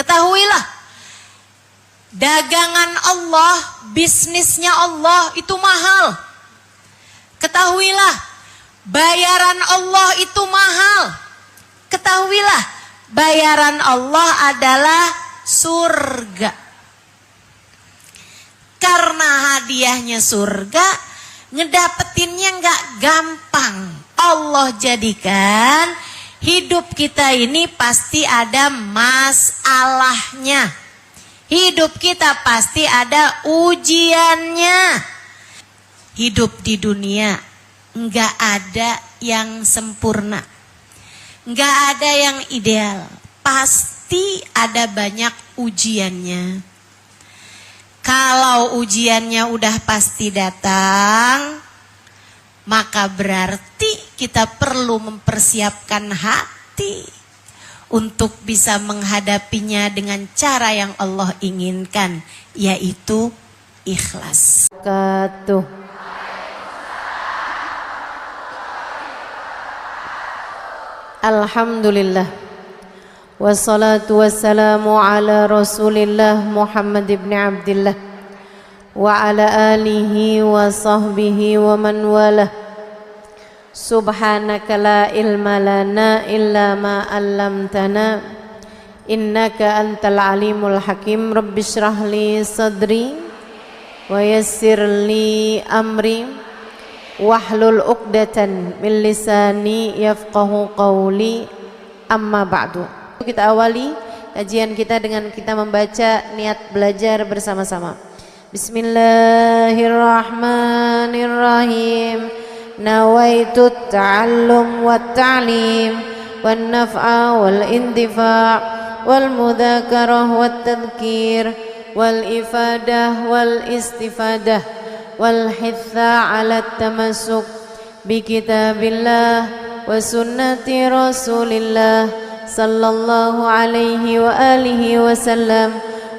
Ketahuilah, dagangan Allah, bisnisnya Allah itu mahal. Ketahuilah, bayaran Allah itu mahal. Ketahuilah, bayaran Allah adalah surga. Karena hadiahnya surga, ngedapetinnya gak gampang. Allah jadikan hidup kita ini pasti ada masalahnya. Hidup kita pasti ada ujiannya. Hidup di dunia gak ada yang sempurna, gak ada yang ideal. Pasti ada banyak ujiannya. Kalau ujiannya udah pasti datang, maka berarti kita perlu mempersiapkan hati untuk bisa menghadapinya dengan cara yang Allah inginkan, yaitu ikhlas. Alhamdulillah. Wassalatu wassalamu ala Rasulillah Muhammad ibn Abdillah wa ala alihi wa sahbihi wa man walah. Subhanaka la ilma lana illa ma 'allamtana innaka antal alimul hakim. Rabbi shrah li sadri wa yassir li amri wahlul 'uqdatan min lisani yafqahu qawli. Amma ba'du. Kita awali kajian kita dengan kita membaca niat belajar bersama-sama. Bismillahirrahmanirrahim. Nawaitu ta'allum wa ta'lim wan naf'a wal intifa' wal mudzakarah wat tadhkir wal ifadah wal istifadah wal hitha 'ala tamassuk bi kitabillah wa sunnati Rasulillah sallallahu alaihi wa alihi wa sallam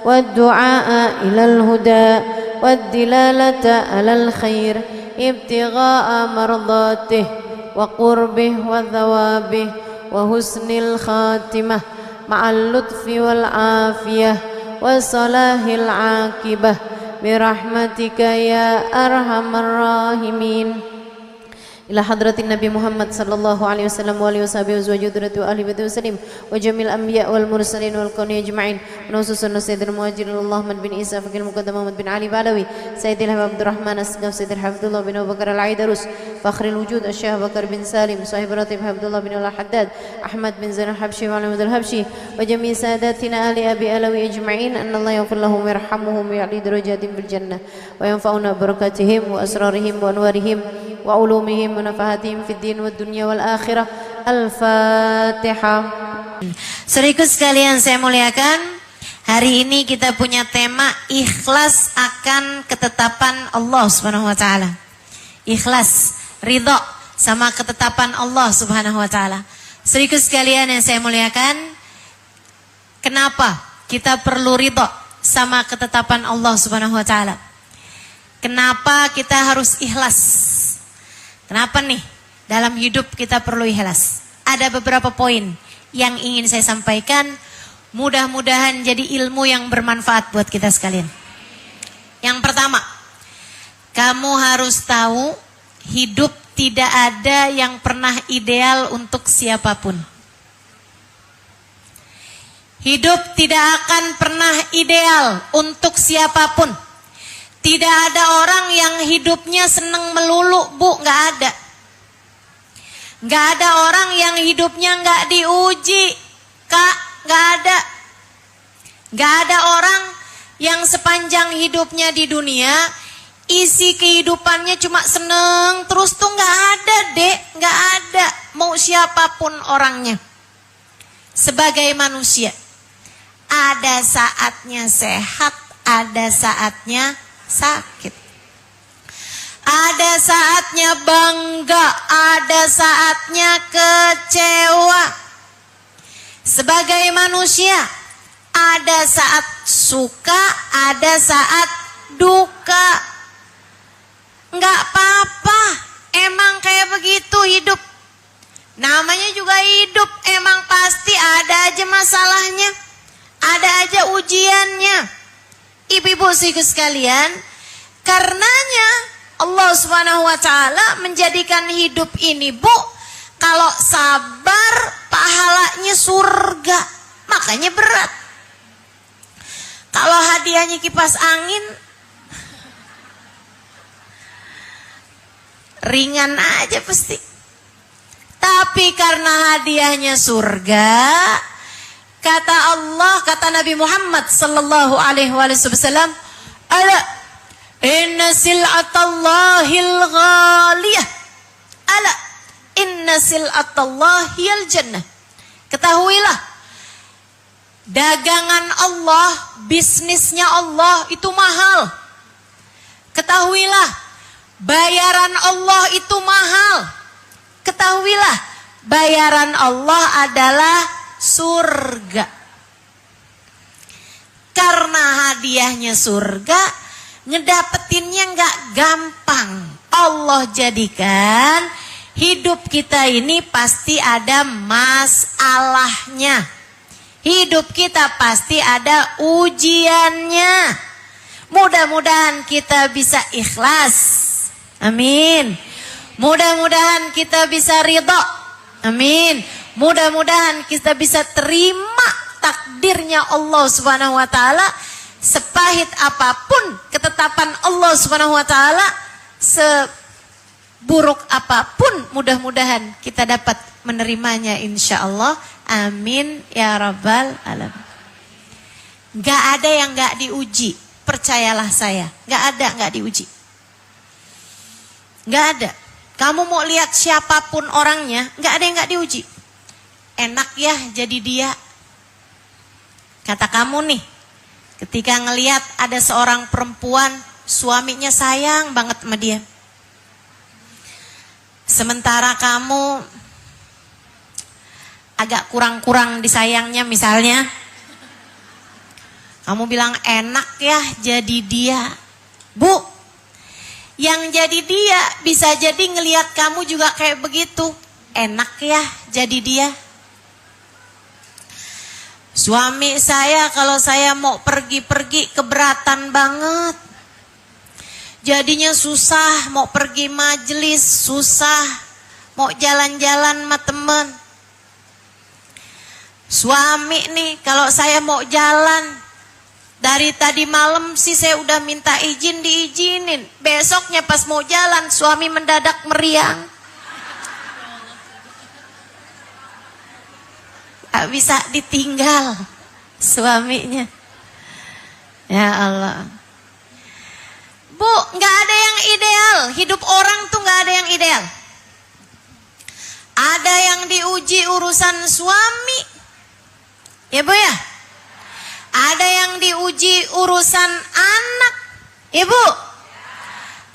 wa du'a ilal huda wa dilalata alal khair ibtigha'a mardatih wa qurbih wa thawabih wa husnil khatimah ma'al lutfi wal afiyah wa salahil aqibah birahmatika ya arhamar rahimin. Ila hadratin Nabi Muhammad sallallahu alaihi wasallam wa alihi washabihi wa zawjati wa ahli baiti wasallim wa jamil anbiya wal mursalin wal kauni ajma'in wa khususan sayyidil muhajirin Allahumma bin Isa fakil muqaddam Muhammad bin Ali Balawi sayyidil Abdurrahman Asqaf sayyidil Hafidullah bin Abu Bakar al-Aidarus fakhril wujud Syekh Bakar bin Salim sahib ratib Hafidullah bin al-Haddad Ahmad bin Zain al-Habsyi wa Ahmad al-Habsyi wa jami' sadatina ali abi alawi ajma'in anna Allah yaghfir lahum wa yarhamuhum wa ya'li darajatin bil jannah wa yanfa'una barakatihim wa asrarihim wa anwarihim wa ulumihim wa nafahatihim fid din wad dunya wal akhirah. Al-Fatihah. Saudaraku sekalian saya muliakan, hari ini kita punya tema ikhlas akan ketetapan Allah Subhanahu wa taala. Ikhlas, ridha sama ketetapan Allah Subhanahu wa taala. Saudaraku sekalian yang saya muliakan, kenapa kita perlu ridha sama ketetapan Allah Subhanahu wa taala? Kenapa kita harus ikhlas? Kenapa nih dalam hidup kita perlu ikhlas? Ada beberapa poin yang ingin saya sampaikan. Mudah-mudahan jadi ilmu yang bermanfaat buat kita sekalian. Yang pertama, kamu harus tahu hidup tidak ada yang pernah ideal untuk siapapun. Hidup tidak akan pernah ideal untuk siapapun. Tidak ada orang yang hidupnya seneng melulu, Bu, nggak ada. Nggak ada orang yang hidupnya nggak diuji, Kak, nggak ada. Nggak ada orang yang sepanjang hidupnya di dunia isi kehidupannya cuma seneng terus tuh nggak ada, Dek, nggak ada. Mau siapapun orangnya. Sebagai manusia, ada saatnya sehat, ada saatnya sakit. Ada saatnya bangga, ada saatnya kecewa. Sebagai manusia, ada saat suka, ada saat duka. Enggak apa-apa, emang kayak begitu hidup. Namanya juga hidup, emang pasti ada aja masalahnya. Ada ujiannya. Ibu-ibu sekalian, karenanya Allah Subhanahu wa taala menjadikan hidup ini, Bu, kalau sabar pahalanya surga. Makanya berat. Kalau hadiahnya kipas angin ringan aja pasti. Tapi karena hadiahnya surga, kata Allah, kata Nabi Muhammad sallallahu alaihi wasallam, ala inna sil'atallahil ghaliyah. Ala inna sil'atallahil jannah. Ketahuilah, dagangan Allah, bisnisnya Allah itu mahal. Ketahuilah, bayaran Allah itu mahal. Ketahuilah, bayaran Allah adalah surga. Karena hadiahnya surga, ngedapetinnya nggak gampang. Allah jadikan hidup kita ini pasti ada masalahnya. Hidup kita pasti ada ujiannya. Mudah-mudahan kita bisa ikhlas. Amin. Mudah-mudahan kita bisa ridha. Amin. Mudah-mudahan kita bisa terima takdirnya Allah Subhanahu wa taala, sepahit apapun ketetapan Allah Subhanahu wa taala, seburuk apapun, mudah-mudahan kita dapat menerimanya insyaallah. Amin ya rabbal alamin. Gak ada yang gak diuji, percayalah saya. Gak diuji. Gak ada. Kamu mau lihat siapapun orangnya, gak ada yang gak diuji. Enak ya jadi dia. Kata kamu nih, ketika ngelihat ada seorang perempuan, suaminya sayang banget sama dia. Sementara kamu agak kurang-kurang disayangnya misalnya. Kamu bilang enak ya jadi dia. Bu, yang jadi dia bisa jadi ngelihat kamu juga kayak begitu. Enak ya jadi dia. Suami saya kalau saya mau pergi-pergi keberatan banget. Jadinya susah, mau pergi majelis susah, mau jalan-jalan sama temen. Suami nih kalau saya mau jalan, dari tadi malam sih saya udah minta izin, diizinin. Besoknya pas mau jalan, suami mendadak meriang. Gak bisa ditinggal suaminya. Ya Allah. Bu, gak ada yang ideal. Hidup orang tuh gak ada yang ideal. Ada yang diuji urusan suami. Ya Bu ya? Ada yang diuji urusan anak. Ibu,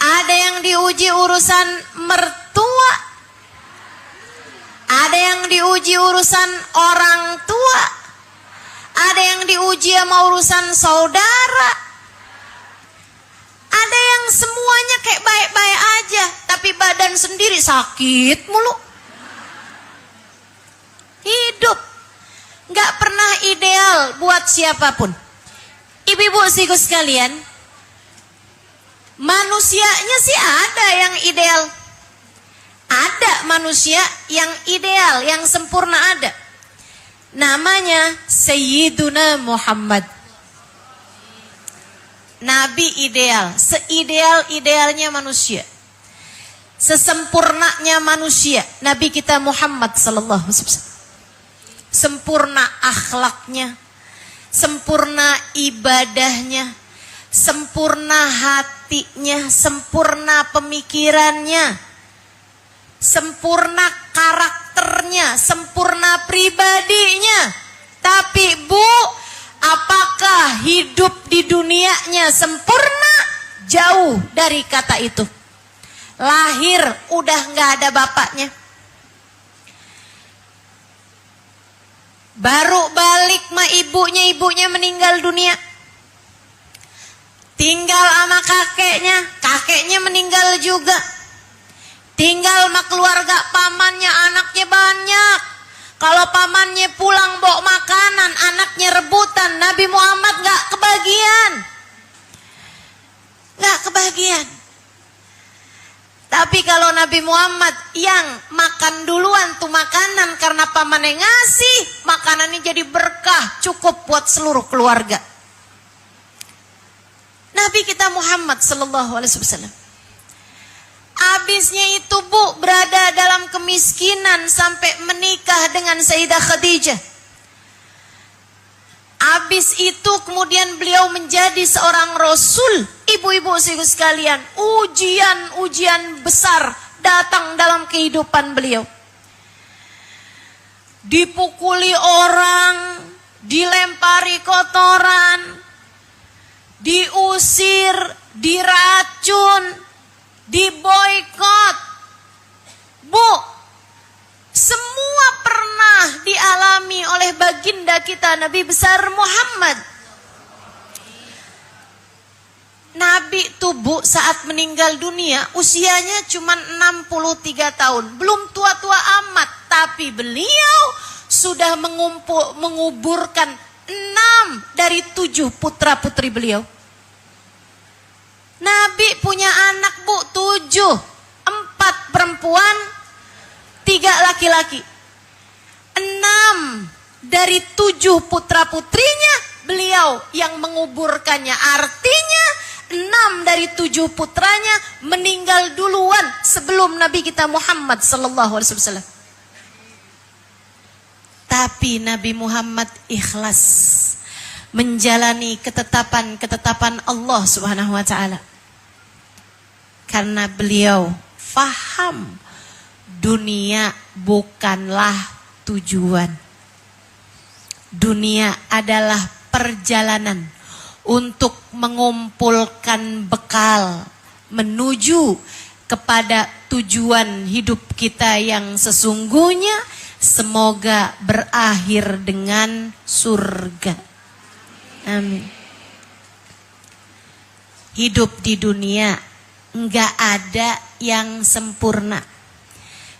ada yang diuji urusan mertua. Ada yang diuji urusan orang tua. Ada yang diuji sama urusan saudara. Ada yang semuanya kayak baik-baik aja, tapi badan sendiri sakit mulu. Hidup gak pernah ideal buat siapapun. Ibu-ibu sekalian, manusianya sih ada yang ideal. Ada manusia yang ideal, yang sempurna ada. Namanya Sayyiduna Muhammad. Nabi ideal, seideal-idealnya manusia. Sesempurnanya manusia, Nabi kita Muhammad sallallahu alaihi wasallam. Sempurna akhlaknya, sempurna ibadahnya, sempurna hatinya, sempurna pemikirannya, sempurna karakternya, sempurna pribadinya. Tapi Bu, apakah hidup di dunianya sempurna? Jauh dari kata itu. Lahir udah gak ada bapaknya. Baru balik ma ibunya meninggal dunia. Tinggal sama kakeknya meninggal juga. Tinggal sama keluarga pamannya, anaknya banyak. Kalau pamannya pulang bawa makanan, anaknya rebutan. Nabi Muhammad gak Tapi kalau Nabi Muhammad yang makan duluan tuh makanan karena pamannya ngasih, makanannya jadi berkah, cukup buat seluruh keluarga. Nabi kita Muhammad sallallahu alaihi wasallam. Abisnya itu Bu berada dalam kemiskinan sampai menikah dengan Sayyidah Khadijah. Abis itu kemudian beliau menjadi seorang rasul. Ibu-ibu sekalian, ujian-ujian besar datang dalam kehidupan beliau. Dipukuli orang, dilempari kotoran, diusir, diracun, diboikot. Bu, semua pernah dialami oleh baginda kita Nabi besar Muhammad. Nabi tubuh saat meninggal dunia usianya cuma 63 tahun. Belum tua-tua amat, tapi beliau sudah menguburkan 6 dari 7 putra-putri beliau. Nabi punya anak Bu 7, 4 perempuan, 3 laki-laki. 6 dari 7 putra-putrinya beliau yang menguburkannya. Artinya 6 dari 7 putranya meninggal duluan sebelum Nabi kita Muhammad sallallahu alaihi wasallam. Tapi Nabi Muhammad ikhlas menjalani ketetapan-ketetapan Allah Subhanahu wa taala. Karena beliau faham dunia bukanlah tujuan. Dunia adalah perjalanan untuk mengumpulkan bekal menuju kepada tujuan hidup kita yang sesungguhnya, semoga berakhir dengan surga. Amin. Hidup di dunia enggak ada yang sempurna,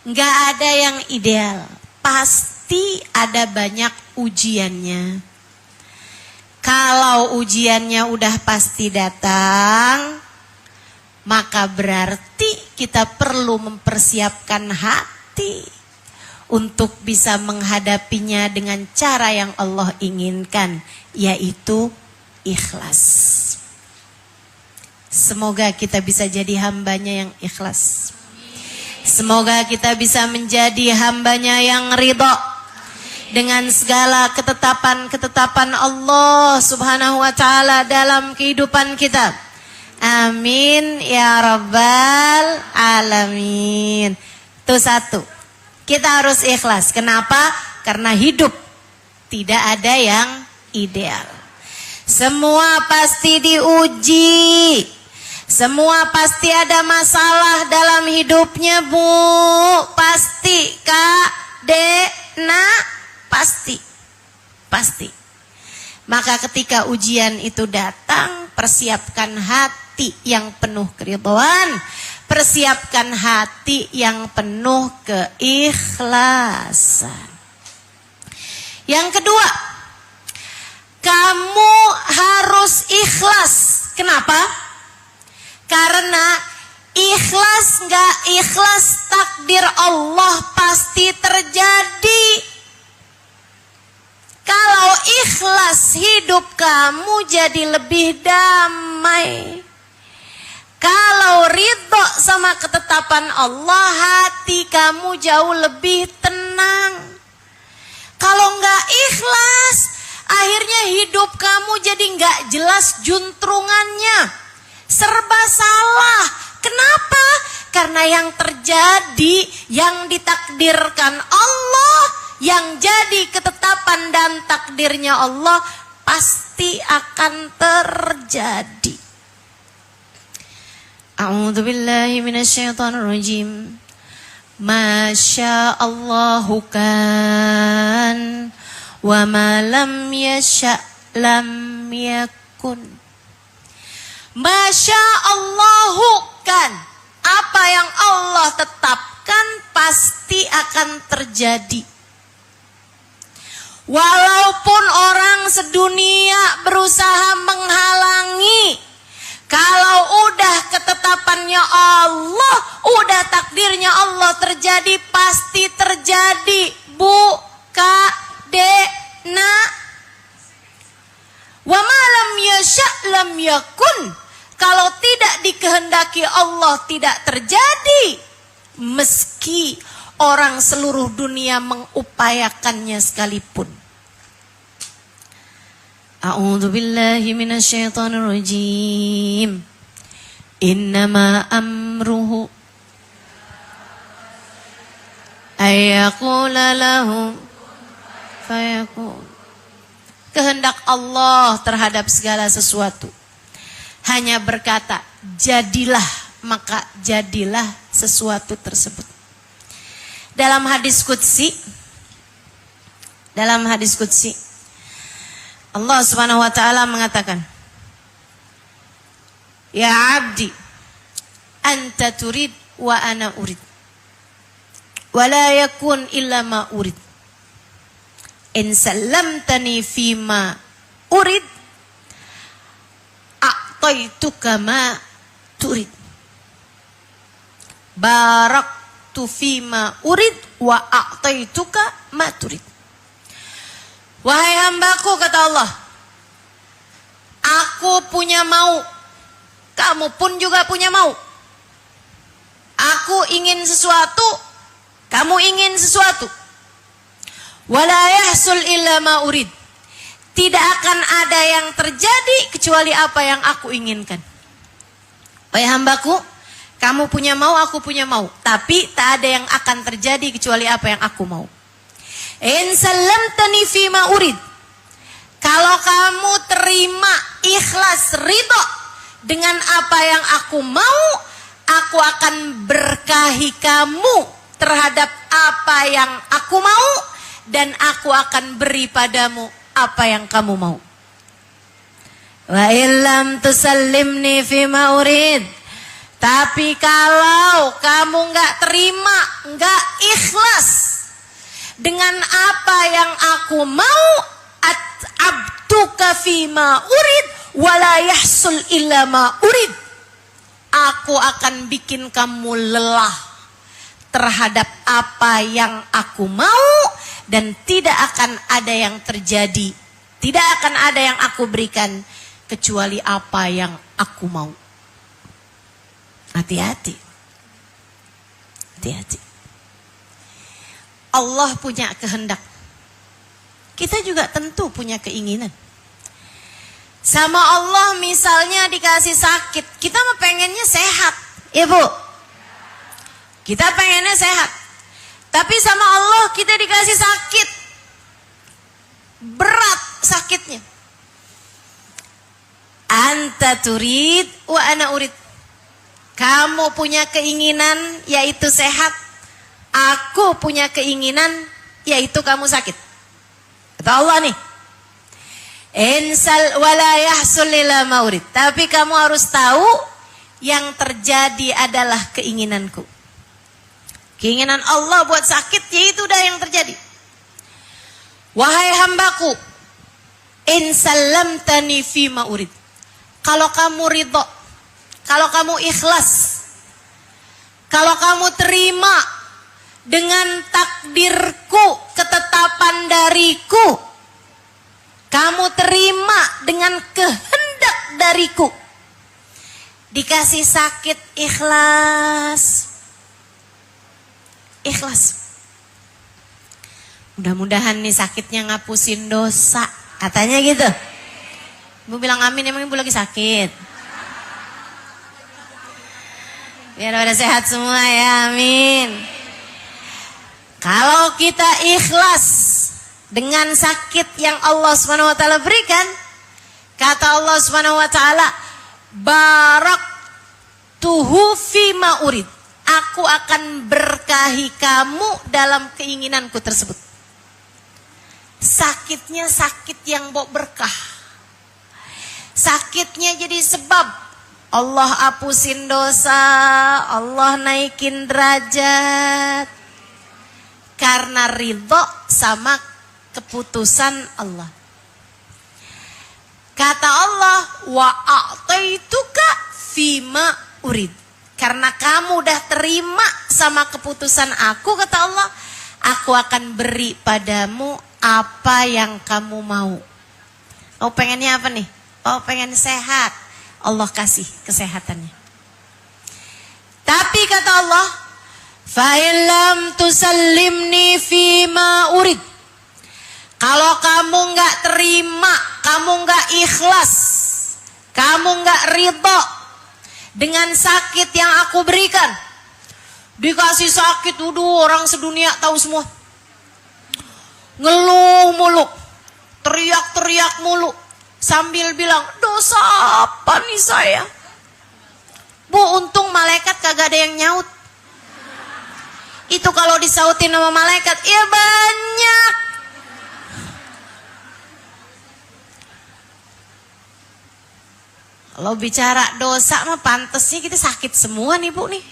enggak ada yang ideal, pasti ada banyak ujiannya. Kalau ujiannya udah pasti datang, maka berarti kita perlu mempersiapkan hati untuk bisa menghadapinya dengan cara yang Allah inginkan, yaitu ikhlas. Semoga kita bisa jadi hambanya yang ikhlas. Semoga kita bisa menjadi hambanya yang ridha dengan segala ketetapan-ketetapan Allah Subhanahu wa taala dalam kehidupan kita. Amin ya rabbal alamin. Itu satu. Kita harus ikhlas. Kenapa? Karena hidup tidak ada yang ideal. Semua pasti diuji. Semua pasti ada masalah dalam hidupnya, Bu. Pasti, Kak, Dek, Nak. Pasti. Maka ketika ujian itu datang, persiapkan hati yang penuh keridhaan, persiapkan hati yang penuh keikhlasan. Yang kedua, kamu harus ikhlas. Kenapa? Karena ikhlas nggak ikhlas, takdir Allah pasti terjadi. Kalau ikhlas, hidup kamu jadi lebih damai. Kalau ridho sama ketetapan Allah, hati kamu jauh lebih tenang. Kalau nggak ikhlas, akhirnya hidup kamu jadi nggak jelas juntrungannya, serba salah. Kenapa? Karena yang terjadi, yang ditakdirkan Allah, yang jadi ketetapan dan takdirnya Allah pasti akan terjadi. A'udzubillahi minasyaitonirrajim. Masya Allahu kan, wa ma lam yasha lam yakun. Masya Allahu kan, apa yang Allah tetapkan pasti akan terjadi. Walaupun orang sedunia berusaha menghalangi, Kalau udah ketetapannya Allah, udah takdirnya Allah terjadi, pasti terjadi. Bu, ka, de, na. Wa ma lam yasha lam yakun. Kalau tidak dikehendaki Allah tidak terjadi. Meski orang seluruh dunia mengupayakannya sekalipun. A'udzu billahi minasyaitonir rajim. Innama amruhu ayyaqula lahum fayakun. Kehendak Allah terhadap segala sesuatu hanya berkata, jadilah, maka jadilah sesuatu tersebut. Dalam hadis qudsi, Allah Subhanahu wa taala mengatakan, ya abdi, anta turid wa ana urid. Wa la yakun illa ma urid. In sallamtani fima urid, a'taituka ma turid. Baraktu fima urid wa a'taituka ma turid. Wahai hambaku, kata Allah, aku punya mau, kamu pun juga punya mau. Aku ingin sesuatu, kamu ingin sesuatu. Wala yahsul illa ma urid. Tidak akan ada yang terjadi kecuali apa yang aku inginkan. Wahai hambaku, kamu punya mau, aku punya mau. Tapi tak ada yang akan terjadi kecuali apa yang aku mau. In sallamtani fima urid. Kalau kamu terima, ikhlas, ridho dengan apa yang aku mau, aku akan berkahi kamu terhadap apa yang aku mau, dan aku akan beri padamu apa yang kamu mau. Wa illam tusallimni fima urid. Tapi kalau kamu nggak terima, nggak ikhlas dengan apa yang aku mau, at'abtuka fima urid wala yahsul illa ma urid. Aku akan bikin kamu lelah terhadap apa yang aku mau, dan tidak akan ada yang terjadi, tidak akan ada yang aku berikan kecuali apa yang aku mau. Hati-hati. Hati-hati. Allah punya kehendak. Kita juga tentu punya keinginan. Sama Allah misalnya dikasih sakit, kita mah pengennya sehat, ya Bu? Kita pengennya sehat. Tapi sama Allah kita dikasih sakit. Berat sakitnya. Anta turid wa ana urid. Kamu punya keinginan yaitu sehat. Aku punya keinginan yaitu kamu sakit. Kata Allah nih. Insal wala yahsul illa ma urid. Tapi kamu harus tahu yang terjadi adalah keinginanku. Keinginan Allah buat sakit, yaitu dah yang terjadi. Wahai hambaku, in sallamtani fima urid. Kalau kamu ridho, kalau kamu ikhlas, kalau kamu terima dengan takdirku, ketetapan dariku, kamu terima dengan kehendak dariku, dikasih sakit, ikhlas. Ikhlas. Mudah-mudahan nih sakitnya ngapusin dosa. Katanya gitu. Ibu bilang amin, emang ibu lagi sakit? Biar pada sehat semua ya, amin. Kalau kita ikhlas dengan sakit yang Allah SWT berikan, kata Allah SWT, baraktuhu fima urid. Aku akan berkahi kamu dalam keinginanku tersebut. Sakitnya sakit yang bawa berkah. Sakitnya jadi sebab Allah hapusin dosa, Allah naikin derajat. Karena ridho sama keputusan Allah. Kata Allah, wa a'taituka bima urid. Karena kamu udah terima sama keputusan aku, kata Allah, aku akan beri padamu apa yang kamu mau. Oh, pengennya apa nih? Oh, pengen sehat. Allah kasih kesehatannya. Tapi kata Allah, fa illam tusallimni fima urid. Kalau kamu nggak terima, kamu nggak ikhlas, kamu nggak ridho dengan sakit yang aku berikan. Dikasih sakit, orang sedunia tahu semua. Ngeluh mulu, teriak-teriak mulu, sambil bilang, dosa apa nih saya? Bu, untung malaikat kagak ada yang nyaut. Itu kalau disautin sama malaikat, ya banyak. Kalau bicara dosa mah pantesnya kita sakit semua nih Bu nih.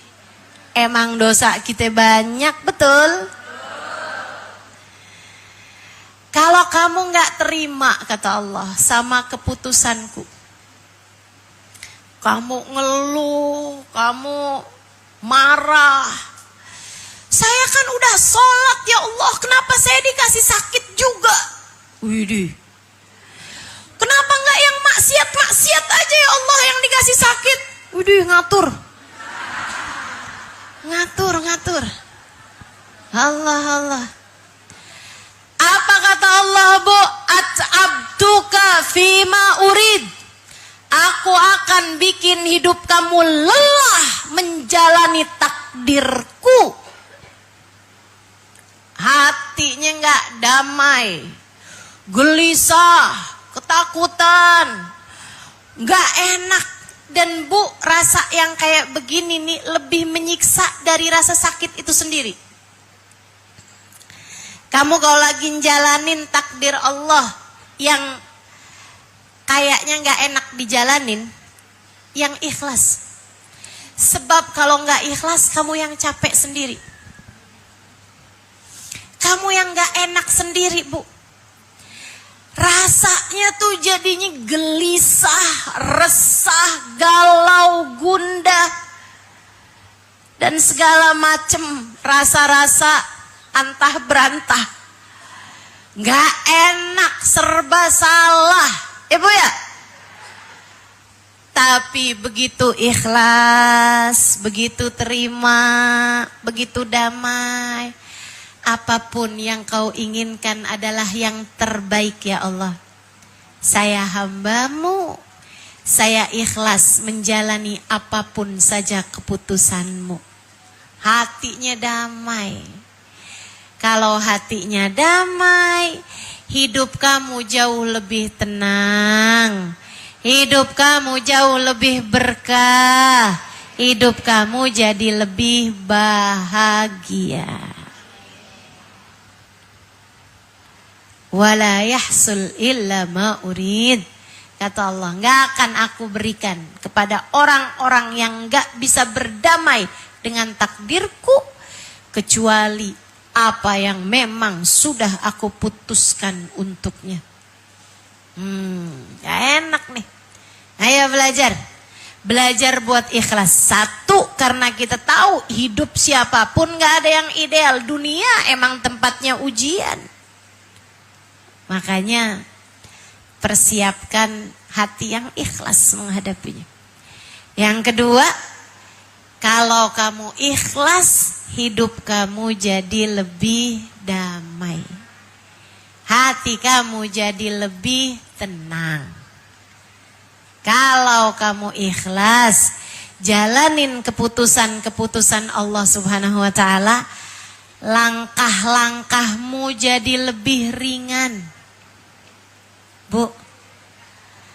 Emang dosa kita banyak, betul? Kalau kamu gak terima, kata Allah, sama keputusanku, kamu ngeluh, kamu marah, saya kan udah sholat ya Allah, kenapa saya dikasih sakit juga? Widih, kenapa gak yang maksiat-maksiat aja ya Allah yang dikasih sakit? Widih, ngatur. Allah. Apa kata Allah, Bu? At'abtuka fima urid. Aku akan bikin hidup kamu lelah menjalani takdirku. Hatinya gak damai, gelisah, ketakutan, gak enak. Dan Bu, rasa yang kayak begini nih lebih menyiksa dari rasa sakit itu sendiri. Kamu kalau lagi jalanin takdir Allah yang kayaknya gak enak dijalanin, yang ikhlas. Sebab kalau gak ikhlas, kamu yang capek sendiri. Kamu yang gak enak sendiri, Bu. Rasanya tuh jadinya gelisah, resah, galau, gundah, dan segala macem rasa-rasa antah berantah. Gak enak, serba salah, Ibu ya. Tapi begitu ikhlas, begitu terima, begitu damai, apapun yang kau inginkan adalah yang terbaik ya Allah. Saya hambamu, saya ikhlas menjalani apapun saja keputusanmu. Hatinya damai. Kalau hatinya damai, hidup kamu jauh lebih tenang. Hidup kamu jauh lebih berkah. Hidup kamu jadi lebih bahagia. Wala yahsul illa ma urid. Kata Allah, gak akan aku berikan kepada orang-orang yang gak bisa berdamai dengan takdirku kecuali apa yang memang sudah aku putuskan untuknya. Gak enak nih. Ayo belajar. Belajar buat ikhlas. Satu, karena kita tahu hidup siapapun gak ada yang ideal. Dunia emang tempatnya ujian. Makanya persiapkan hati yang ikhlas menghadapinya. Yang kedua, kalau kamu ikhlas, hidup kamu jadi lebih damai. Hati kamu jadi lebih tenang. Kalau kamu ikhlas, jalanin keputusan-keputusan Allah Subhanahu wa ta'ala, langkah-langkahmu jadi lebih ringan. Bu,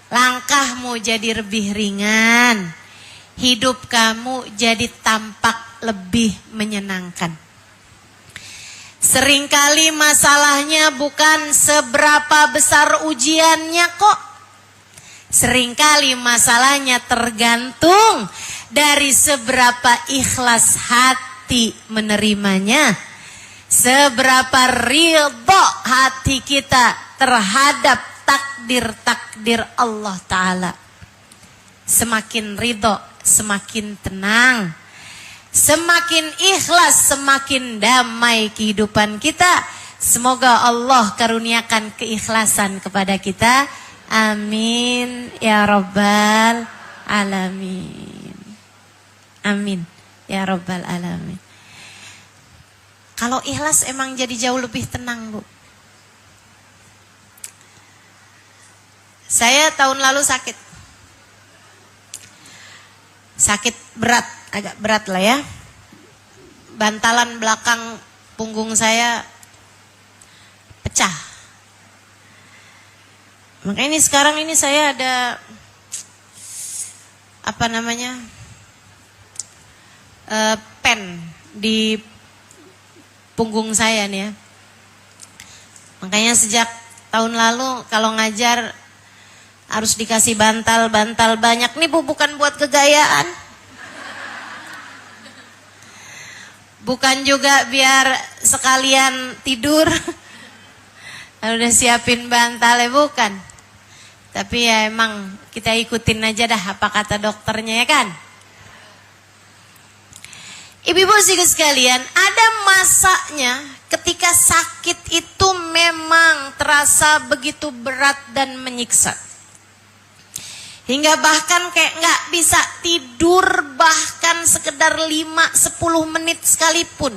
langkahmu jadi lebih ringan. Hidup kamu jadi tampak lebih menyenangkan. Seringkali masalahnya bukan seberapa besar ujiannya kok. Seringkali masalahnya tergantung dari seberapa ikhlas hati menerimanya. Seberapa ridho hati kita terhadap takdir-takdir Allah Ta'ala. Semakin ridho, semakin tenang. Semakin ikhlas, semakin damai kehidupan kita. Semoga Allah karuniakan keikhlasan kepada kita. Amin ya rabbal alamin. Amin ya rabbal alamin. Kalau ikhlas emang jadi jauh lebih tenang, Bu. Saya tahun lalu sakit. Sakit berat, agak berat lah ya. Bantalan belakang punggung saya pecah. Makanya sekarang ini saya ada pen di punggung saya nih ya. Makanya sejak tahun lalu kalau ngajar harus dikasih bantal banyak. Nih Bu, bukan buat kegayaan. Bukan juga biar sekalian tidur. Udah siapin bantalnya, bukan. Tapi ya emang kita ikutin aja dah apa kata dokternya ya kan. Ibu-ibu sekalian, ada masanya ketika sakit itu memang terasa begitu berat dan menyiksa. Hingga bahkan kayak gak bisa tidur bahkan sekedar 5-10 menit sekalipun.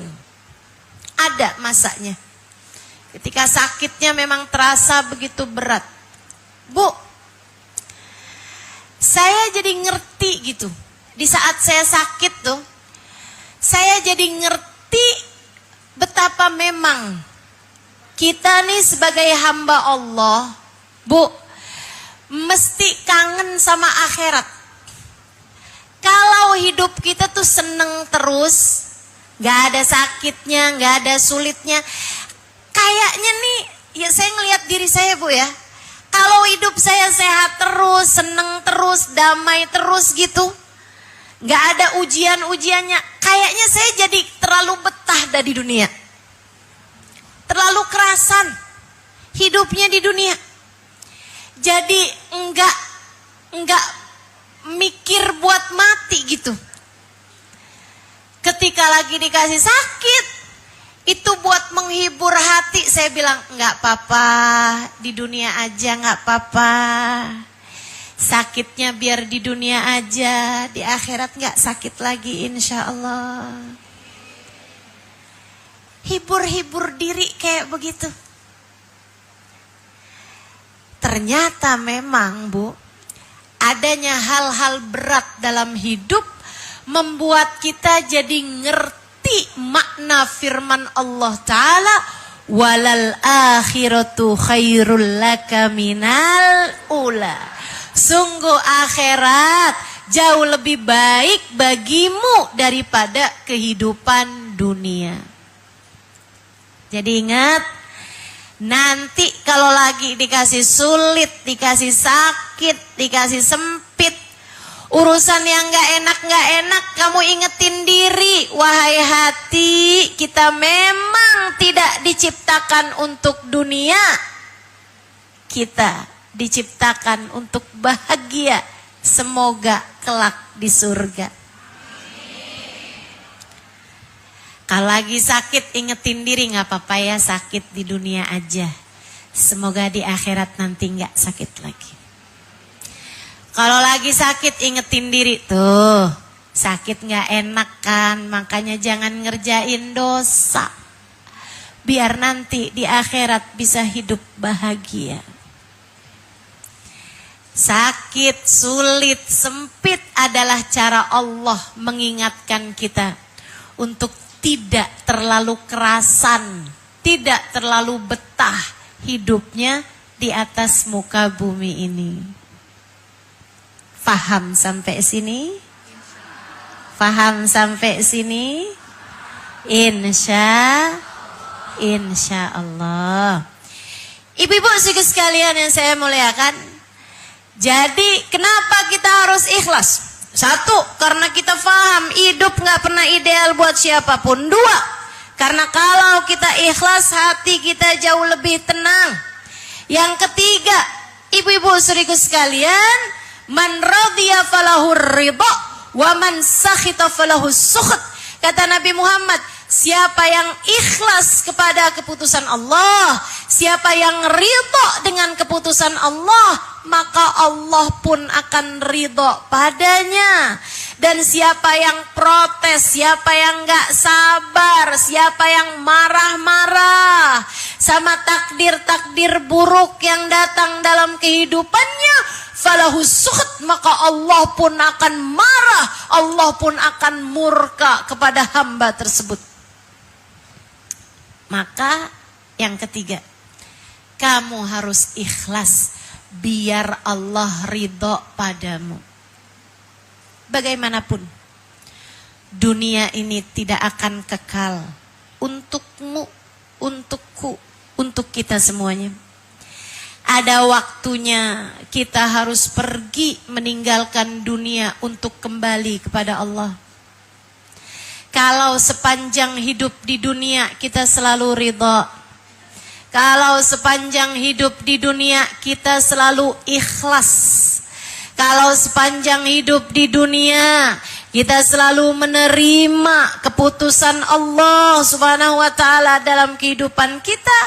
Ada masanya. Ketika sakitnya memang terasa begitu berat. Bu, saya jadi ngerti gitu. Di saat saya sakit tuh, saya jadi ngerti betapa memang kita nih sebagai hamba Allah, Bu, mesti kangen sama akhirat. Kalau hidup kita tuh seneng terus, gak ada sakitnya, gak ada sulitnya. Kayaknya nih, ya saya ngelihat diri saya Bu ya. Kalau hidup saya sehat terus, seneng terus, damai terus gitu. Gak ada ujian-ujiannya. Kayaknya saya jadi terlalu betah dari dunia. Terlalu kerasan hidupnya di dunia. Jadi enggak mikir buat mati gitu. Ketika lagi dikasih sakit, itu buat menghibur hati. Saya bilang enggak apa-apa, di dunia aja enggak apa-apa. Sakitnya biar di dunia aja, di akhirat enggak sakit lagi insya Allah. Hibur-hibur diri kayak begitu. Ternyata memang Bu, adanya hal-hal berat dalam hidup membuat kita jadi ngerti makna firman Allah Ta'ala, walal akhiratu khairul laka minal ula. Sungguh akhirat jauh lebih baik bagimu daripada kehidupan dunia. Jadi ingat, nanti kalau lagi dikasih sulit, dikasih sakit, dikasih sempit, urusan yang gak enak, kamu ingetin diri, wahai hati, kita memang tidak diciptakan untuk dunia. Kita diciptakan untuk bahagia, semoga kelak di surga. Kalau lagi sakit ingetin diri, gak apa-apa ya sakit di dunia aja. Semoga di akhirat nanti gak sakit lagi. Kalau lagi sakit ingetin diri, tuh sakit gak enak kan, makanya jangan ngerjain dosa. Biar nanti di akhirat bisa hidup bahagia. Sakit, sulit, sempit adalah cara Allah mengingatkan kita untuk tidak terlalu kerasan, tidak terlalu betah hidupnya di atas muka bumi ini. Faham sampai sini? Faham sampai sini? Insya Allah. Ibu-ibu sekalian yang saya muliakan, jadi kenapa kita harus ikhlas? Satu, karena kita paham hidup gak pernah ideal buat siapapun. Dua, karena kalau kita ikhlas hati kita jauh lebih tenang. Yang ketiga, ibu-ibu saudariku sekalian, man radhiya falahur ridha wa man sakhita falahu sukht. Kata Nabi Muhammad, siapa yang ikhlas kepada keputusan Allah, siapa yang ridho dengan keputusan Allah, maka Allah pun akan ridho padanya. Dan siapa yang protes, siapa yang gak sabar, siapa yang marah-marah sama takdir-takdir buruk yang datang dalam kehidupannya, falahu sukht, maka Allah pun akan marah, Allah pun akan murka kepada hamba tersebut. Maka yang ketiga, kamu harus ikhlas biar Allah ridho padamu. Bagaimanapun, dunia ini tidak akan kekal untukmu, untukku, untuk kita semuanya. Ada waktunya kita harus pergi meninggalkan dunia untuk kembali kepada Allah. Kalau sepanjang hidup di dunia kita selalu ridha, kalau sepanjang hidup di dunia kita selalu ikhlas, kalau sepanjang hidup di dunia kita selalu menerima keputusan Allah Subhanahu wa taala dalam kehidupan kita,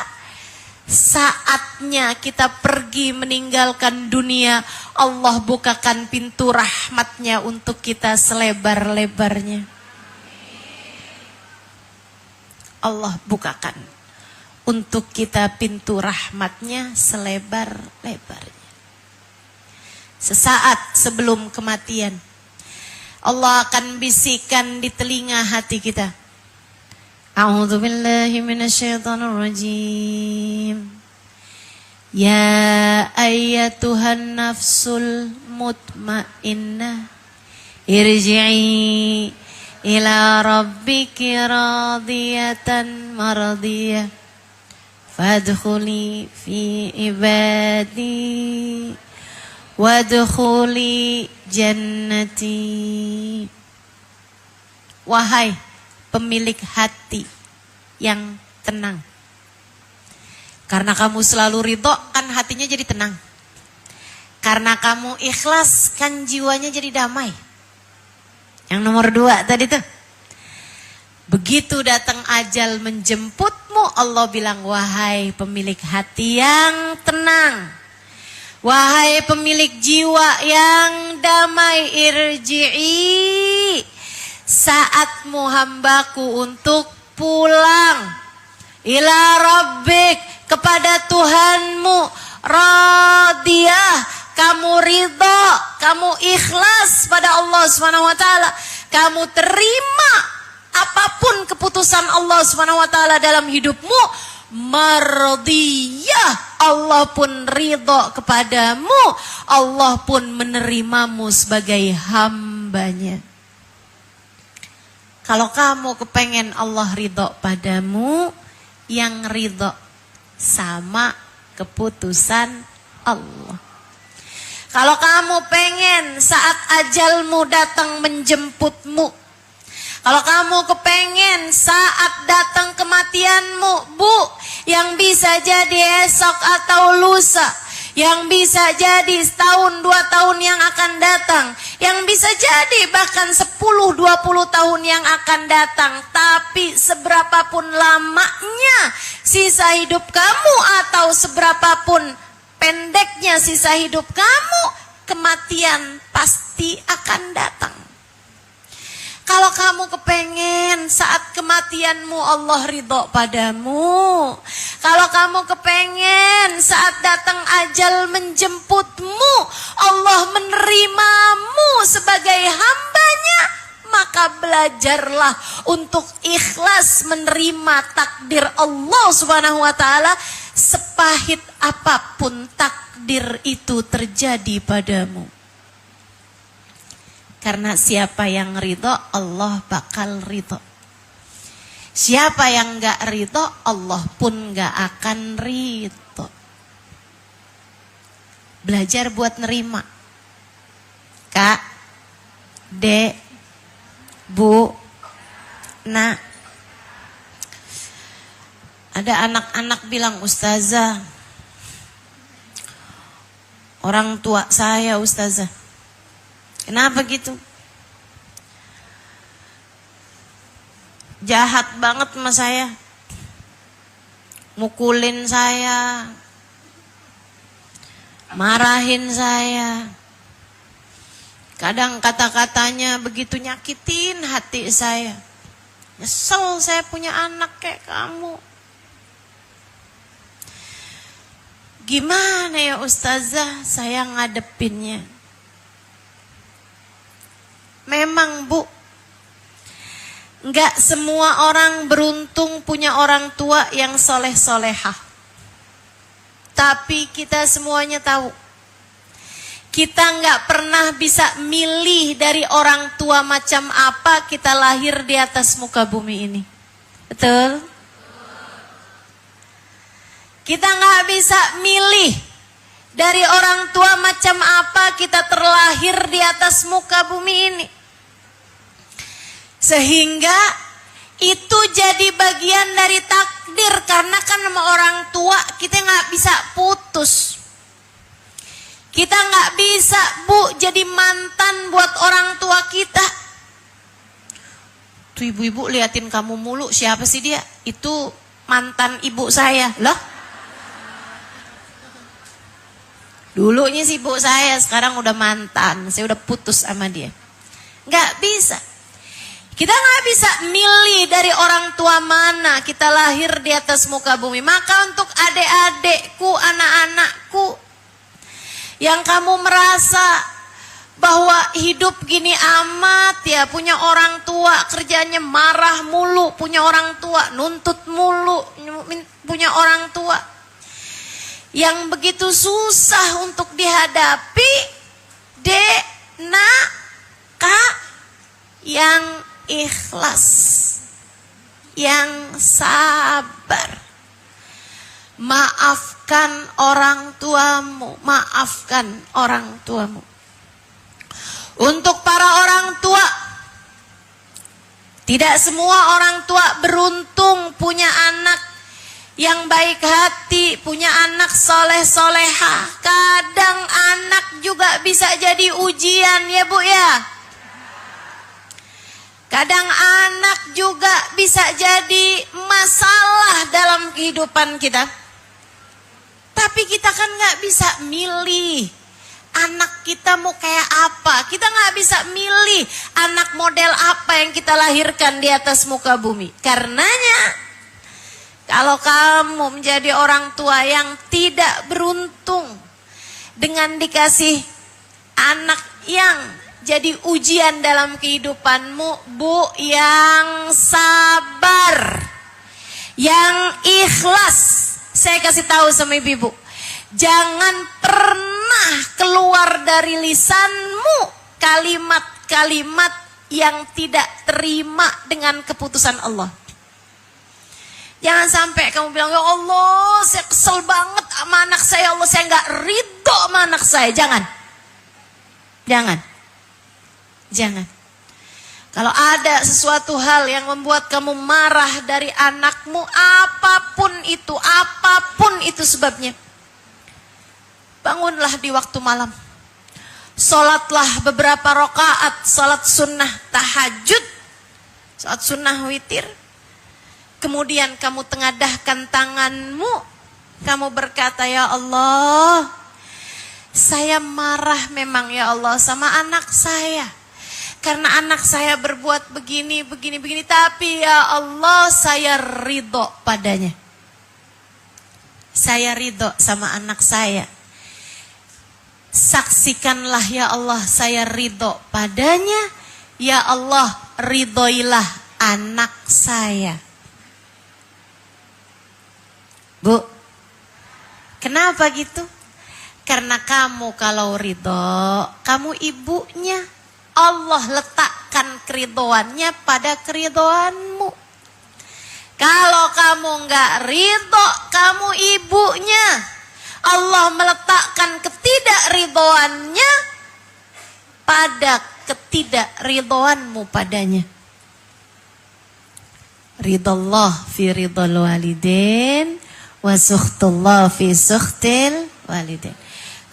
saatnya kita pergi meninggalkan dunia, Allah bukakan pintu rahmatnya untuk kita selebar-lebarnya. Allah bukakan untuk kita pintu rahmatnya selebar-lebarnya. Sesaat sebelum kematian, Allah akan bisikkan di telinga hati kita, A'udzu billahi minasyaitonir rajim. Ya ayyatuhan nafsul mutmainnah, irji'i ila rabbiki radiyatan mardiyah, fadkhuli fi ibadi wadkhuli jannati. Wahai pemilik hati yang tenang, karena kamu selalu ridho kan hatinya jadi tenang. Karena kamu ikhlas kan jiwanya jadi damai. Yang nomor 2 tadi tuh, begitu datang ajal menjemputmu, Allah bilang, wahai pemilik hati yang tenang, wahai pemilik jiwa yang damai, irji'i, saatmu hambaku untuk pulang, ila rabbik, kepada Tuhanmu, radiyah, kamu ridho, kamu ikhlas pada Allah Subhanahu wa taala, kamu terima apapun keputusan Allah Subhanahu wa taala dalam hidupmu, mardiyah, Allah pun ridho kepadamu, Allah pun menerimamu sebagai hambanya. Kalau kamu kepengen Allah ridho padamu, yang ridho sama keputusan Allah. Kalau kamu pengen saat ajalmu datang menjemputmu, kalau kamu kepengen saat datang kematianmu, Bu, yang bisa jadi esok atau lusa, yang bisa jadi setahun 2 tahun yang akan datang, yang bisa jadi bahkan 10-20 tahun yang akan datang, tapi seberapapun lamanya sisa hidup kamu atau seberapapun pendeknya sisa hidup kamu, kematian pasti akan datang. Kalau kamu kepengen saat kematianmu Allah ridho padamu, kalau kamu kepengen saat datang ajal menjemputmu Allah menerimamu sebagai hambanya, maka belajarlah untuk ikhlas menerima takdir Allah Subhanahu wa taala, sepahit apapun takdir itu terjadi padamu. Karena siapa yang ridho, Allah bakal ridho. Siapa yang gak ridho, Allah pun gak akan ridho. Belajar buat nerima. Kak, Dek, Bu, Nak. Ada anak-anak bilang, Ustazah, orang tua saya Ustazah. Kenapa gitu? jahat banget sama saya. Mukulin saya, marahin saya. Kadang kata-katanya begitu nyakitin hati saya. Nyesel saya punya anak kayak kamu. Gimana ya Ustazah saya ngadepinnya? Memang Bu, enggak semua orang beruntung punya orang tua yang soleh-solehah. Tapi kita semuanya tahu, kita enggak pernah bisa milih dari orang tua macam apa kita lahir di atas muka bumi ini. Betul? Kita enggak bisa milih dari orang tua macam apa kita terlahir di atas muka bumi ini. Sehingga itu jadi bagian dari takdir. Karena kan sama orang tua kita nggak bisa putus. Kita nggak bisa Bu jadi mantan buat orang tua kita. Tuh ibu-ibu liatin kamu mulu, siapa sih dia? Itu mantan ibu saya. Loh? Dulunya sih ibu saya, sekarang udah mantan. Saya udah putus sama dia. Nggak bisa. Kita nggak bisa milih dari orang tua mana kita lahir di atas muka bumi. Maka untuk adik-adikku, anak-anakku, yang kamu merasa bahwa hidup gini amat ya, punya orang tua kerjanya marah mulu, punya orang tua nuntut mulu, punya orang tua yang begitu susah untuk dihadapi, yang ikhlas, yang sabar. Maafkan orang tuamu, maafkan orang tuamu. Untuk para orang tua, tidak semua orang tua beruntung punya anak yang baik hati, punya anak soleh-solehah. Kadang anak juga bisa jadi ujian ya Bu ya. Kadang anak juga bisa jadi masalah dalam kehidupan kita. Tapi kita kan gak bisa milih anak kita mau kayak apa. Kita gak bisa milih anak model apa yang kita lahirkan di atas muka bumi. Karenanya, kalau kamu menjadi orang tua yang tidak beruntung dengan dikasih anak yang jadi ujian dalam kehidupanmu, Bu, yang sabar, yang ikhlas. Saya kasih tahu sama ibu-ibu, jangan pernah keluar dari lisanmu kalimat-kalimat yang tidak terima dengan keputusan Allah. Jangan sampai kamu bilang, ya Allah, saya kesel banget sama anak saya, Allah, saya nggak ridho sama anak saya. Jangan. Kalau ada sesuatu hal yang membuat kamu marah dari anakmu, apapun itu sebabnya, bangunlah di waktu malam. Sholatlah beberapa rakaat, sholat sunnah tahajud, sholat sunnah witir. Kemudian kamu tengadahkan tanganmu, kamu berkata, ya Allah, saya marah memang ya Allah sama anak saya. Karena anak saya berbuat begini. Tapi ya Allah, saya ridho padanya. Saya ridho sama anak saya. Saksikanlah ya Allah, saya ridho padanya. Ya Allah, ridhoilah anak saya. Bu, kenapa gitu? Karena kamu kalau ridho, kamu ibunya. Allah letakkan keridhoannya pada keridhoanmu. Kalau kamu enggak ridho, kamu ibunya. Allah meletakkan ketidakridhoannya pada ketidakridhoanmu padanya. Ridallah fi ridhal walidain wa sukhtullah fi sukhtil walidain.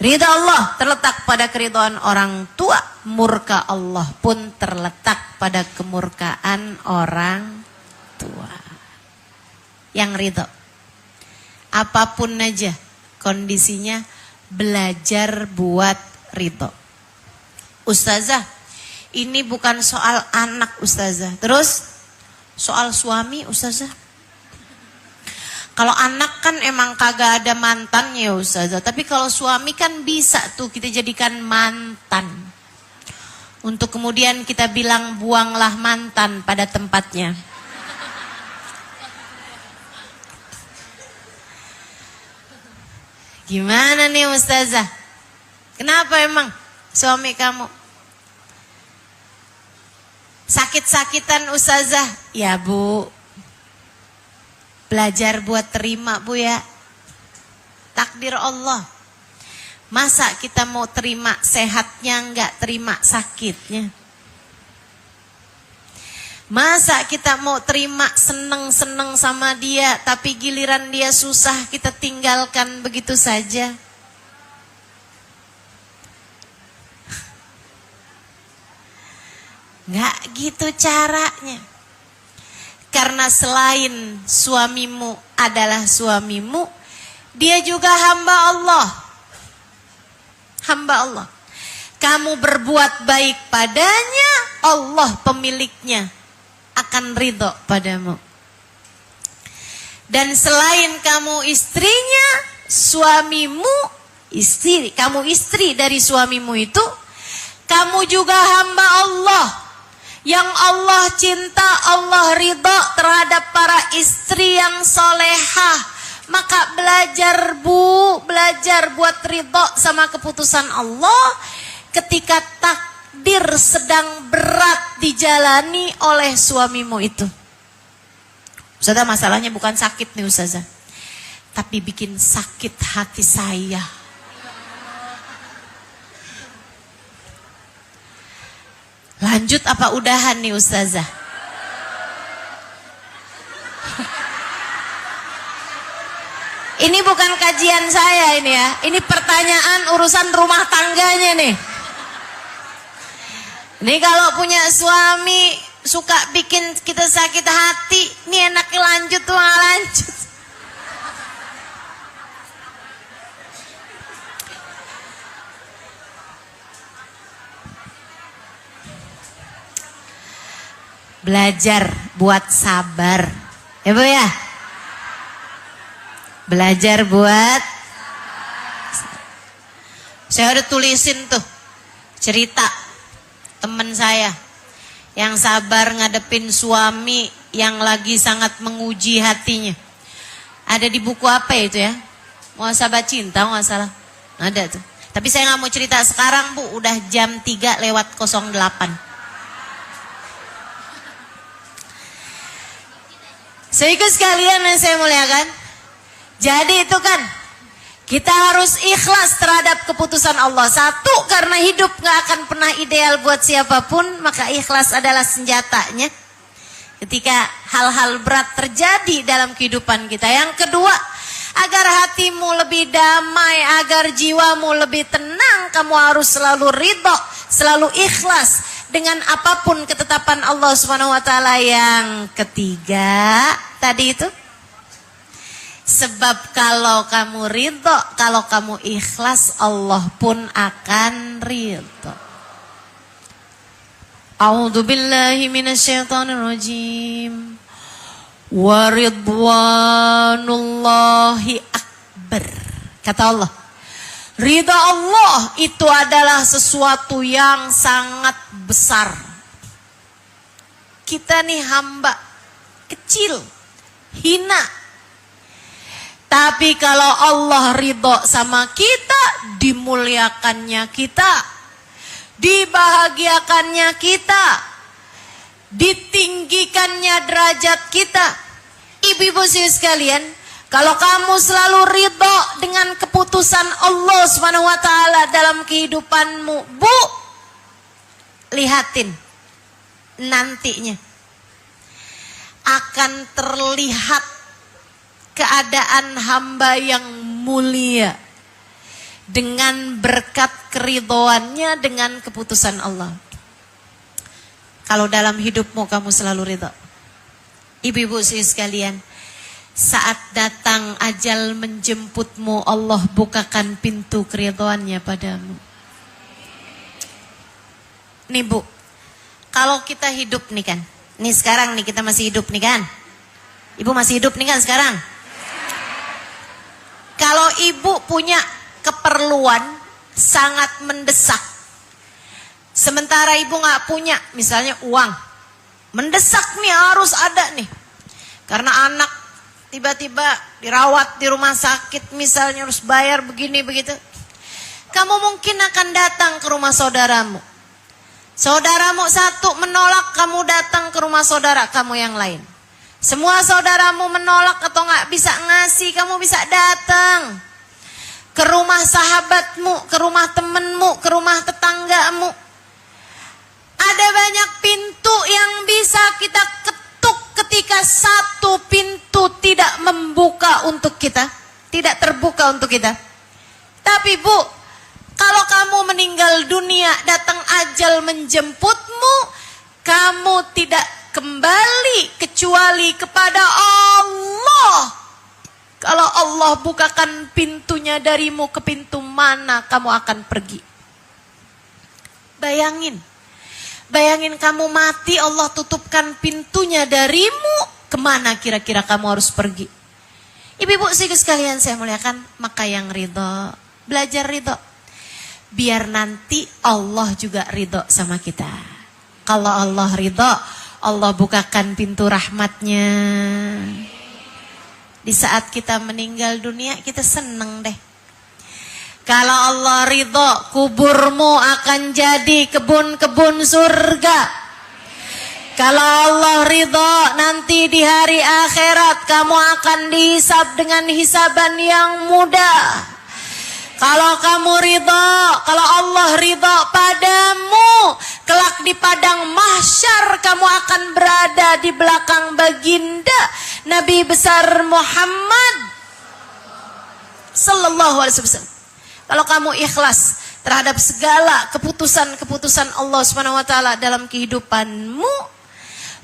Ridha Allah terletak pada keridhaan orang tua, murka Allah pun terletak pada kemurkaan orang tua. Yang ridho. Apapun aja kondisinya, belajar buat ridho. Ustazah, ini bukan soal anak Ustazah. Terus soal suami Ustazah. Kalau anak kan emang kagak ada mantannya Ustazah. Tapi kalau suami kan bisa tuh kita jadikan mantan. Untuk kemudian kita bilang buanglah mantan pada tempatnya. Gimana nih Ustazah? Kenapa emang suami kamu? Sakit-sakitan Ustazah? Ya Bu, belajar buat terima Bu ya. Takdir Allah. Masa kita mau terima sehatnya, enggak terima sakitnya? Masa kita mau terima seneng-seneng sama dia, tapi giliran dia susah kita tinggalkan begitu saja? Enggak gitu caranya. Karena selain suamimu adalah suamimu, dia juga hamba Allah. Hamba Allah. Kamu berbuat baik padanya, Allah pemiliknya akan ridho padamu. Dan selain kamu istrinya, suamimu istri, kamu istri dari suamimu itu, kamu juga hamba Allah. Yang Allah cinta, Allah ridho terhadap para istri yang solehah. Maka belajar Bu, belajar buat ridho sama keputusan Allah ketika takdir sedang berat dijalani oleh suamimu itu. Ustazah, masalahnya bukan sakit nih Ustazah, tapi bikin sakit hati saya. Lanjut apa udahan nih Ustazah? Ini bukan kajian saya ini ya. Ini pertanyaan urusan rumah tangganya nih. Ini kalau punya suami suka bikin kita sakit hati, ini enaknya lanjut tuh lanjut. Belajar buat sabar. Ya Bu ya? Belajar buat, saya udah tulisin tuh cerita teman saya yang sabar ngadepin suami yang lagi sangat menguji hatinya. Ada di buku apa itu ya? Muhasabah Cinta nggak salah. Ada tuh. Tapi saya nggak mau cerita sekarang Bu, udah jam 3:08. Sehingga sekalian yang saya muliakan, jadi itu kan kita harus ikhlas terhadap keputusan Allah. Satu, karena hidup gak akan pernah ideal buat siapapun, maka ikhlas adalah senjatanya ketika hal-hal berat terjadi dalam kehidupan kita. Yang kedua, agar hatimu lebih damai, agar jiwamu lebih tenang, kamu harus selalu ridho, selalu ikhlas dengan apapun ketetapan Allah SWT. Yang ketiga tadi itu, sebab kalau kamu ridho, kalau kamu ikhlas, Allah pun akan ridho. A'udzu billahi minasyaitonir rajim. Wa ridwanullahi akbar. Kata Allah, ridha Allah itu adalah sesuatu yang sangat besar. Kita nih hamba kecil, hina. Tapi kalau Allah ridho sama kita, dimuliakannya kita, dibahagiakannya kita, ditinggikannya derajat kita. Ibu-ibu sekalian, kalau kamu selalu ridho dengan keputusan Allah SWT dalam kehidupanmu, Bu, lihatin nantinya akan terlihat keadaan hamba yang mulia dengan berkat keridhoannya dengan keputusan Allah. Kalau dalam hidupmu kamu selalu ridho, Ibu-ibu sekalian, saat datang ajal menjemputmu, Allah bukakan pintu keridhaannya padamu. Nih Bu, kalau kita hidup nih kan, nih sekarang nih kita masih hidup nih kan, Ibu masih hidup nih kan sekarang. Kalau ibu punya keperluan sangat mendesak, sementara ibu gak punya misalnya uang, mendesak nih harus ada nih, karena anak tiba-tiba dirawat di rumah sakit misalnya harus bayar begini begitu. Kamu mungkin akan datang ke rumah saudaramu. Saudaramu satu menolak, kamu datang ke rumah saudara kamu yang lain. Semua saudaramu menolak atau gak bisa ngasih, kamu bisa datang ke rumah sahabatmu, ke rumah temenmu, ke rumah tetanggamu. Ada banyak pintu yang bisa kita ketuk ketika satu pintu tidak membuka untuk kita, tidak terbuka untuk kita. Tapi Bu, kalau kamu meninggal dunia, datang ajal menjemputmu, kamu tidak kembali kecuali kepada Allah. Kalau Allah bukakan pintunya darimu, ke pintu mana kamu akan pergi? Bayangin kamu mati, Allah tutupkan pintunya darimu, kemana kira-kira kamu harus pergi? Ibu-ibu sekalian saya muliakan, maka yang ridho, belajar ridho. Biar nanti Allah juga ridho sama kita. Kalau Allah ridho, Allah bukakan pintu rahmatnya. Di saat kita meninggal dunia, kita seneng deh. Kalau Allah ridho, kuburmu akan jadi kebun-kebun surga. Kalau Allah ridho, nanti di hari akhirat kamu akan dihisab dengan hisaban yang mudah. Kalau kamu ridho, kalau Allah ridho padamu, kelak di padang mahsyar kamu akan berada di belakang baginda Nabi besar Muhammad sallallahu alaihi wasallam. Kalau kamu ikhlas terhadap segala keputusan-keputusan Allah Subhanahu wa taala dalam kehidupanmu,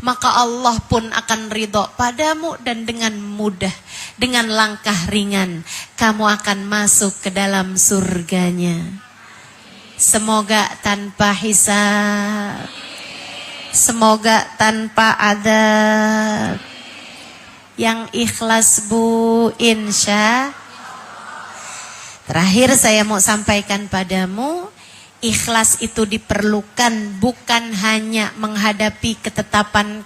maka Allah pun akan ridho padamu dan dengan mudah, dengan langkah ringan kamu akan masuk ke dalam surganya. Semoga tanpa hisab, semoga tanpa adab. Yang ikhlas Bu, insya. Terakhir saya mau sampaikan padamu, ikhlas itu diperlukan bukan hanya menghadapi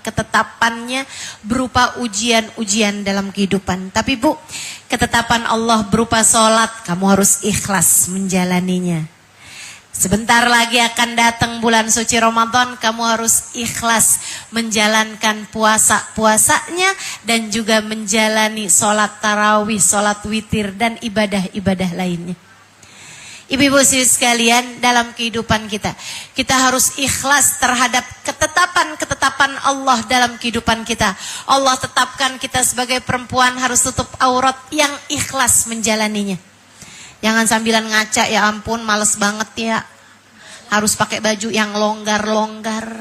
ketetapannya berupa ujian-ujian dalam kehidupan. Tapi Bu, ketetapan Allah berupa sholat, kamu harus ikhlas menjalaninya. Sebentar lagi akan datang bulan suci Ramadan, kamu harus ikhlas menjalankan puasa-puasanya dan juga menjalani sholat tarawih, sholat witir dan ibadah-ibadah lainnya. Ibu-ibu sekalian, dalam kehidupan kita harus ikhlas terhadap ketetapan-ketetapan Allah dalam kehidupan kita. Allah tetapkan kita sebagai perempuan harus tutup aurat, yang ikhlas menjalaninya. Jangan sambilan ngaca, ya ampun males banget ya. Harus pakai baju yang longgar-longgar.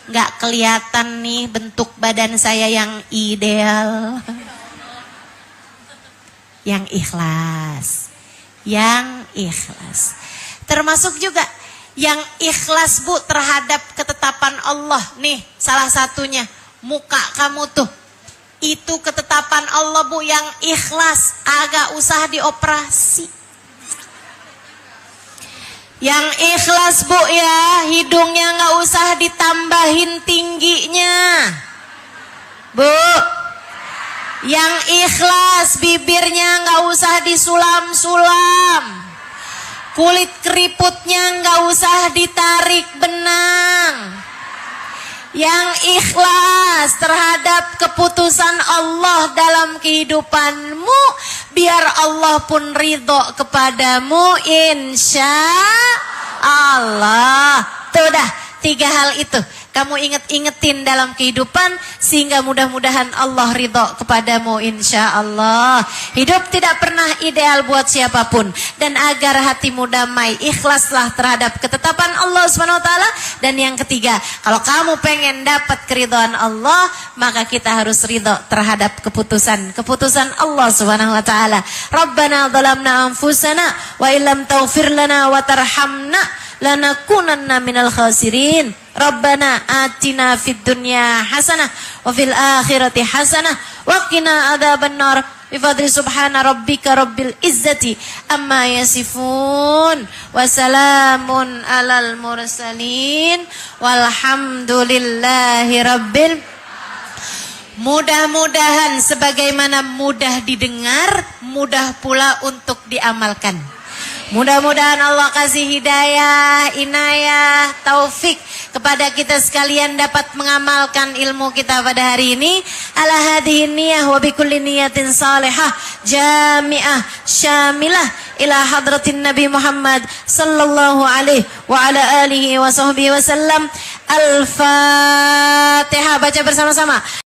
Nggak kelihatan nih bentuk badan saya yang ideal. Yang ikhlas. Yang ikhlas. Termasuk juga yang ikhlas Bu terhadap ketetapan Allah. Nih salah satunya, muka kamu tuh. Itu ketetapan Allah Bu yang ikhlas, agak usah dioperasi. Yang ikhlas Bu ya, hidungnya gak usah ditambahin tingginya. Bu, yang ikhlas bibirnya gak usah disulam-sulam. Kulit keriputnya gak usah ditarik benang. Yang ikhlas terhadap keputusan Allah dalam kehidupanmu, biar Allah pun ridho kepadamu, insya Allah. Tuh dah, 3 hal itu. kamu inget-ingetin dalam kehidupan, sehingga mudah-mudahan Allah ridho kepadamu insya Allah. Hidup tidak pernah ideal buat siapapun, dan agar hatimu damai, ikhlaslah terhadap ketetapan Allah SWT. Dan yang ketiga, kalau kamu pengen dapat keridhaan Allah, maka kita harus ridho terhadap keputusan Allah SWT. Rabbana zalamna anfusana wa illam taghfir lana wa tarhamna lanakunanna minal khasirin. Rabbana atina fid dunya hasanah wa fil akhirati hasanah wa qina adzabannar. Bifadli subhana rabbika rabbil izzati amma yasifun wa salamun alal mursalin walhamdulillahi rabbil. Mudah-mudahan sebagaimana mudah didengar, mudah pula untuk diamalkan. Mudah-mudahan Allah kasih hidayah, inayah, taufik kepada kita sekalian dapat mengamalkan ilmu kita pada hari ini. Ala hadhihi niyah wa bikulli niyatin salihah jami'ah syamilah ila hadratin Nabi Muhammad sallallahu alaihi wa ala alihi wa sahbihi wasallam. Al-Fatihah, baca bersama-sama.